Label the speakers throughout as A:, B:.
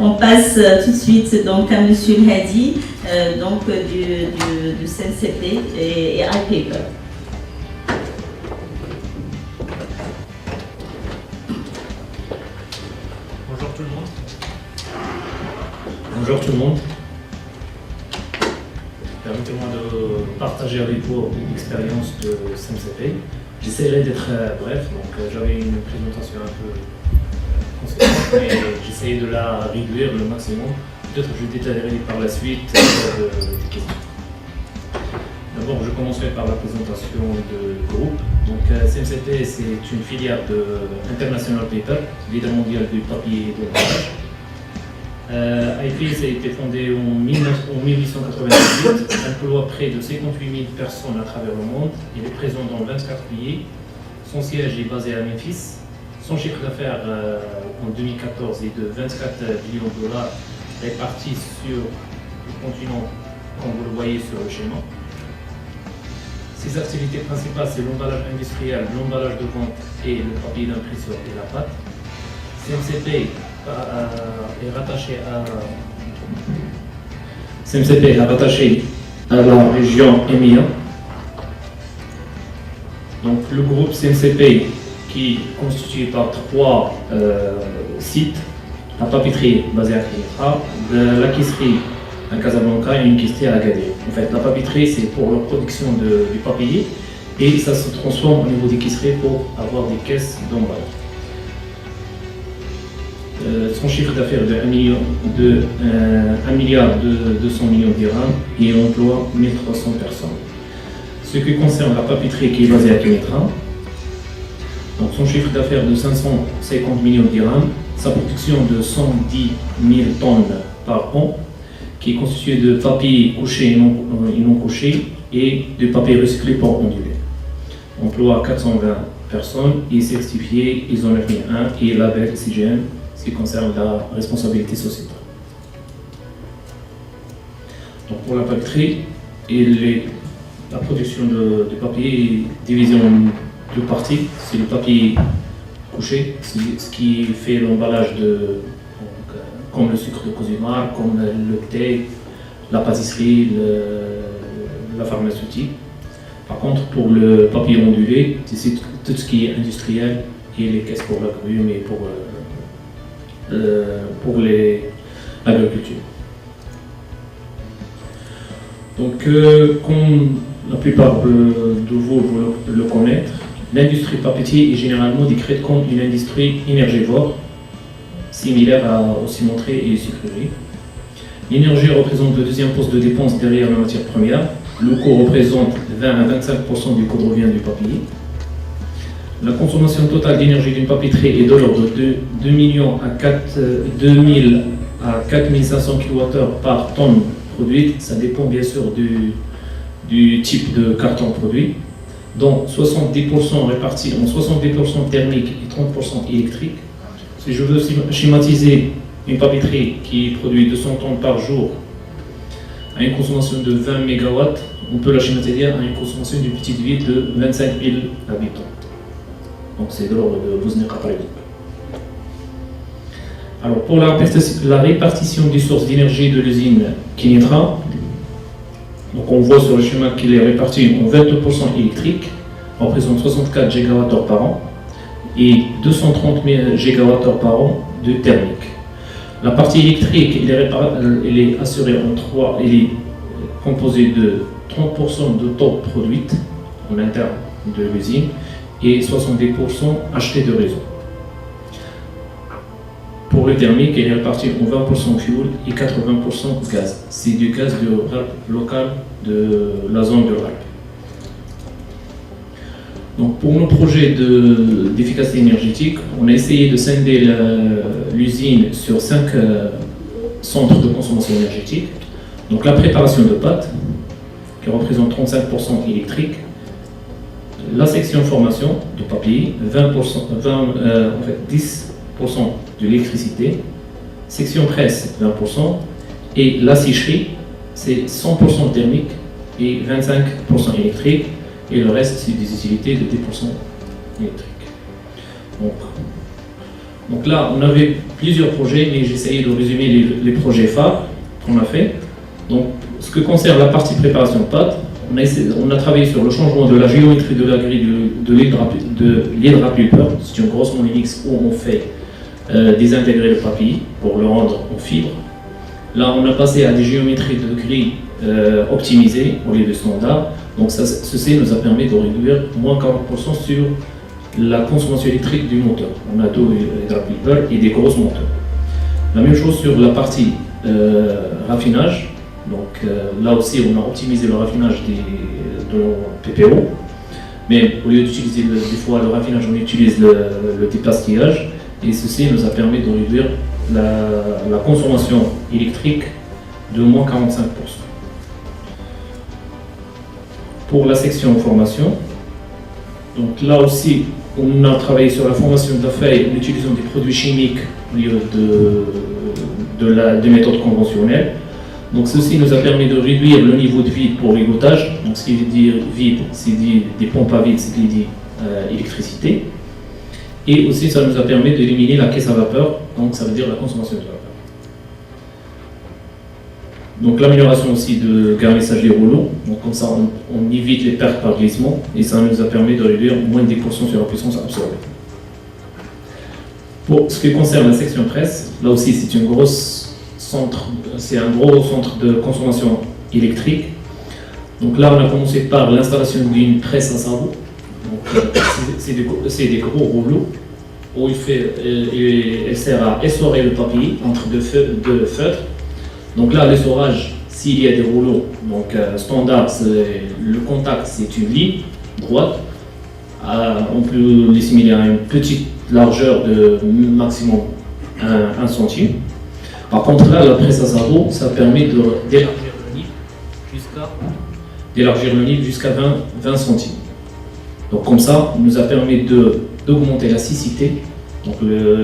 A: On passe tout de suite donc à Monsieur Hadi, donc du CNCP et iPaper.
B: Bonjour tout le monde. Bonjour tout le monde. Permettez-moi de partager avec vous l'expérience de CNCP. J'essaierai d'être bref, donc j'avais une présentation un peu conséquente, mais j'essaie de la réduire le maximum. Peut-être que je détaillerai par la suite des questions. D'abord, je commencerai par la présentation du groupe. Donc, CNCP, c'est une filiale de International Paper, leader mondial du papier et de l'emballage. IPS a été fondé en 1898, emploie près de 58 000 personnes à travers le monde. Il est présent dans 24 pays. Son siège est basé à Memphis. Son chiffre d'affaires en 2014 est de 24 millions de dollars répartis sur le continent, comme vous le voyez sur le schéma. Ses activités principales, c'est l'emballage industriel, l'emballage de vente et le papier d'impression et la pâte. CNCP est rattaché à la région EMEA. Donc le groupe CNCP qui est constitué par 3 sites, la papeterie basée à Kénitra, la caisserie à Casablanca et une caisserie à Agadir. En fait, la papeterie c'est pour la production du papier et ça se transforme au niveau des caisseries pour avoir des caisses d'emballage. Son chiffre d'affaires de 1 milliard de 200 millions de dirhams et emploie 1300 personnes. Ce qui concerne la papeterie qui est basée à Kénitra, donc son chiffre d'affaires de 550 millions de dirhams, sa production de 110 000 tonnes par an, qui est constituée de papier couché et non couché et de papier recyclé pour ondulé. Emploie 420 personnes et certifié ISO 9001 et label CGM, ce qui concerne la responsabilité sociétale. Donc pour la papeterie, la production de papier est divisée en 2 parties. C'est le papier couché, ce qui fait l'emballage comme le sucre de Cosumar, comme le thé, la pâtisserie, la pharmaceutique. Par contre, pour le papier ondulé, c'est tout ce qui est industriel et les caisses pour l'agrumes et pour l'agriculture. Donc, comme la plupart de vous le connaissent, l'industrie papier est généralement décrite comme une industrie énergivore, similaire aux cimenteries et sucreries. L'énergie représente le 2e poste de dépense derrière la matière première. Le coût représente 20 à 25% du coût de revient du papier. La consommation totale d'énergie d'une papeterie est de l'ordre de 2000 à 4500 kWh par tonne produite. Ça dépend bien sûr du type de carton produit, dont 70% répartis en 70% thermique et 30% électrique. Si je veux schématiser une papeterie qui produit 200 tonnes par jour à une consommation de 20 MW, on peut la schématiser à une consommation d'une petite ville de 25 000 habitants. Donc c'est de l'ordre de Bosnia par exemple. Alors pour la répartition des sources d'énergie de l'usine Kénitra, donc on voit sur le schéma qu'il est réparti en 22% électrique, représente 64 GWh par an, et 230 GWh par an de thermique. La partie électrique, elle est assurée en 3, elle est composée de 30% de taux produite en interne de l'usine et 70% acheté de réseau. Pour le thermique, elle est répartie en 20% fuel et 80% gaz. C'est du gaz local de la zone de RAP. Donc pour nos projets d'efficacité énergétique, on a essayé de scinder l'usine sur 5 centres de consommation énergétique. Donc la préparation de pâtes, qui représente 35% électrique, la section formation de papier, 10% de l'électricité, section presse, 20%, et la sécherie, c'est 100% thermique et 25% électrique. Et le reste, c'est des utilités de 10% électriques. Donc, Donc là, on avait plusieurs projets, mais j'essayais de résumer les projets phares qu'on a fait. Donc, ce qui concerne la partie préparation de pâte, on a travaillé sur le changement de la géométrie de la grille de l'hydrapulpeur. C'est une grosse monimix où on fait désintégrer le papier pour le rendre en fibre. Là, on a passé à des géométries de grille optimisées au lieu de standard. Donc, ceci nous a permis de réduire moins 40% sur la consommation électrique du moteur. On a deux hydrapulpeurs et des grosses moteurs. La même chose sur la partie raffinage. Donc là aussi, on a optimisé le raffinage de nos PPO. Mais au lieu d'utiliser des fois le raffinage, on utilise le dépastillage. Et ceci nous a permis de réduire la consommation électrique de moins 45%. Pour la section formation, donc là aussi, on a travaillé sur la formation de la feuille en utilisant des produits chimiques au lieu des méthodes conventionnelles. Donc ceci nous a permis de réduire le niveau de vide pour l'égouttage. Donc ce qui veut dire vide, c'est des pompes à vide, c'est dit électricité. Et aussi ça nous a permis d'éliminer la caisse à vapeur, donc ça veut dire la consommation de vapeur. Donc l'amélioration aussi de garnissage des rouleaux, donc comme ça on évite les pertes par glissement et ça nous a permis de réduire moins de 10% sur la puissance absorbée. Pour ce qui concerne la section presse, là aussi c'est un gros centre de consommation électrique. Donc là on a commencé par l'installation d'une presse à savon. C'est des gros rouleaux où elle sert à essorer le papier entre deux feutres. Donc là, l'essorage, s'il y a des rouleaux, donc standard, le contact c'est une ligne droite. On peut l'assimiler à une petite largeur de maximum 1 centime. Par contre là, la presse à savon, ça permet d'élargir le nid jusqu'à 20 centimes. Donc comme ça, nous a permis d'augmenter la siccité, donc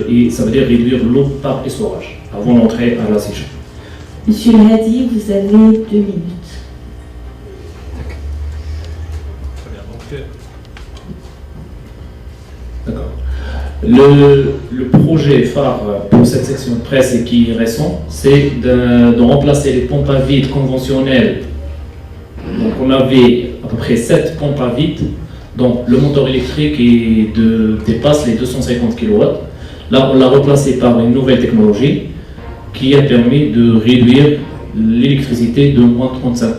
B: et ça veut dire réduire l'eau par essorage avant d'entrer à la sécheuse.
A: Monsieur Hadi, vous avez 2 minutes.
B: Très bien. D'accord. Le projet phare pour cette section de presse et qui est récent, c'est de remplacer les pompes à vide conventionnelles. Donc on avait à peu près 7 pompes à vide, dont le moteur électrique dépasse les 250 kW. Là, on l'a remplacé par une nouvelle technologie qui a permis de réduire l'électricité de moins 35%.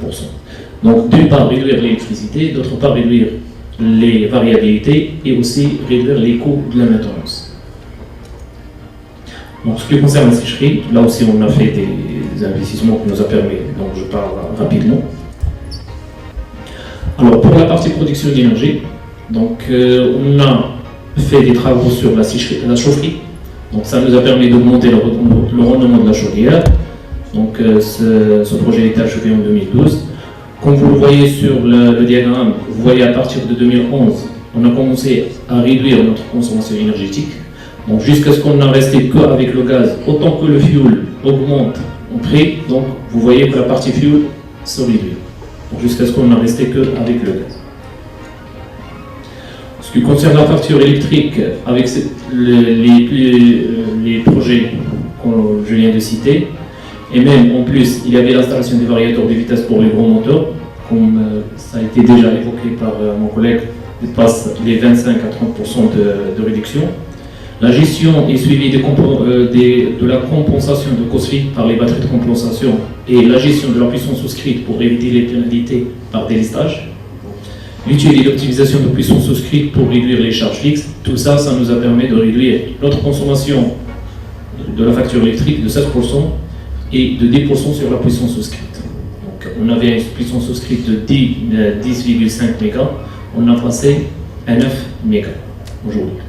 B: Donc d'une part réduire l'électricité, d'autre part réduire les variabilités et aussi réduire les coûts de la maintenance. Donc ce qui concerne la sécherie, là aussi on a fait des investissements qui nous a permis, donc je parle rapidement. Alors pour la partie production d'énergie, donc on a fait des travaux sur la chaufferie. Donc ça nous a permis d'augmenter le rendement de la chaudière. Donc ce projet a été achevé en 2012. Comme vous le voyez sur le diagramme, vous voyez à partir de 2011, on a commencé à réduire notre consommation énergétique. Donc jusqu'à ce qu'on n'en resté qu'avec le gaz, autant que le fuel augmente en prix, donc vous voyez que la partie fuel se réduit. Jusqu'à ce qu'on n'en resté qu'avec le gaz. Ce qui concerne la facture électrique, avec les projets que je viens de citer, et même en plus, il y avait l'installation des variateurs de vitesse pour les gros moteurs, comme ça a été déjà évoqué par mon collègue, il passe les 25 à 30% de réduction. La gestion est suivie de la compensation de COSFI par les batteries de compensation et la gestion de la puissance souscrite pour éviter les pénalités par délestage. L'étude et l'optimisation de puissance souscrite pour réduire les charges fixes. Tout ça, ça nous a permis de réduire notre consommation de la facture électrique de 7% et de 10% sur la puissance souscrite. Donc, on avait une puissance souscrite de 10,5 MW, on a passé à 9 MW aujourd'hui.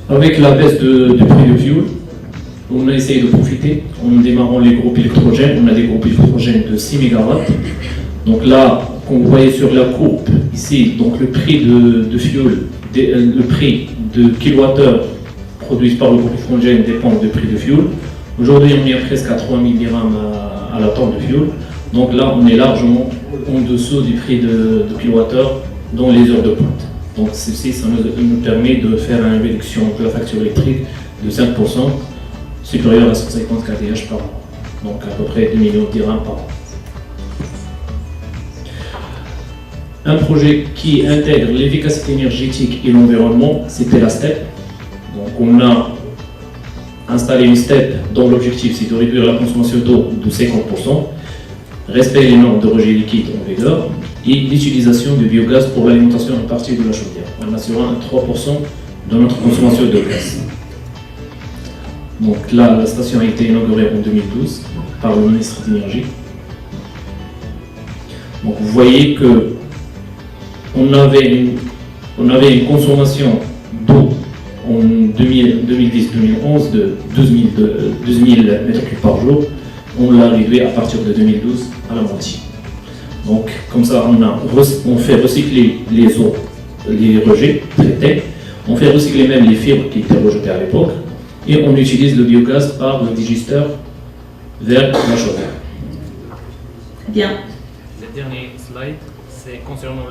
B: Avec la baisse du prix du fuel, on a essayé de profiter en démarrant les groupes électrogènes. On a des groupes électrogènes de 6 MW. Donc là, comme vous voyez sur la courbe ici, donc le prix de fuel, le prix de kilowattheure produit par le groupe électrogène dépend du prix de fuel. Aujourd'hui, on est presque à 3000 dirhams à la tonne de fuel. Donc là, on est largement en dessous du prix de kilowattheure dans les heures de pointe. Donc ceci, ça nous permet de faire une réduction de la facture électrique de 5% supérieure à 150 kWh par an. Donc à peu près 2 millions de dirhams par an. Un projet qui intègre l'efficacité énergétique et l'environnement, c'était la STEP. Donc on a installé une STEP dont l'objectif c'est de réduire la consommation d'eau de 50%, respect des normes de rejet liquide en vigueur et l'utilisation du biogaz pour l'alimentation en partie de la chaudière, en assurant 3% de notre consommation de gaz. Donc là, la station a été inaugurée en 2012 par le ministre de l'Énergie. Donc vous voyez que on avait une consommation d'eau en 2010-2011 de 12 000 m3 par jour. On l'a réduit à partir de 2012 à la moitié. Donc comme ça, on fait recycler les eaux, les rejets traités, on fait recycler même les fibres qui étaient rejetées à l'époque, et on utilise le biogaz par le digesteur vers la chaudière.
A: Bien.
B: Le dernier slide, c'est concernant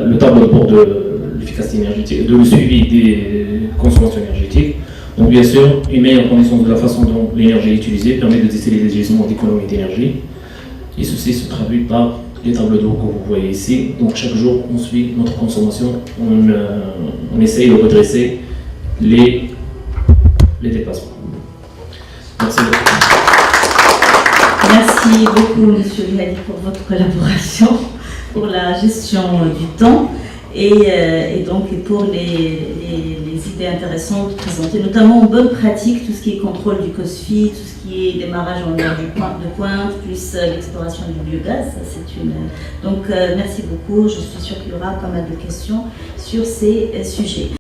B: le tableau de bord de l'efficacité énergétique, de le suivi des consommations énergétiques. Donc bien sûr, une meilleure connaissance de la façon dont l'énergie est utilisée permet de déceler les gisements d'économie d'énergie. Et ceci se traduit par les tableaux d'eau que vous voyez ici. Donc chaque jour, on suit notre consommation, on essaye de redresser les dépassements. Merci beaucoup.
A: Merci beaucoup, Monsieur Lihadi, pour votre collaboration, pour la gestion du temps et donc pour les idées intéressantes présentées, notamment en bonne pratique, tout ce qui est contrôle du COSFI, tout ce qui est démarrage en heure de pointe, plus l'exploration du biogaz. Donc merci beaucoup, je suis sûre qu'il y aura pas mal de questions sur ces sujets.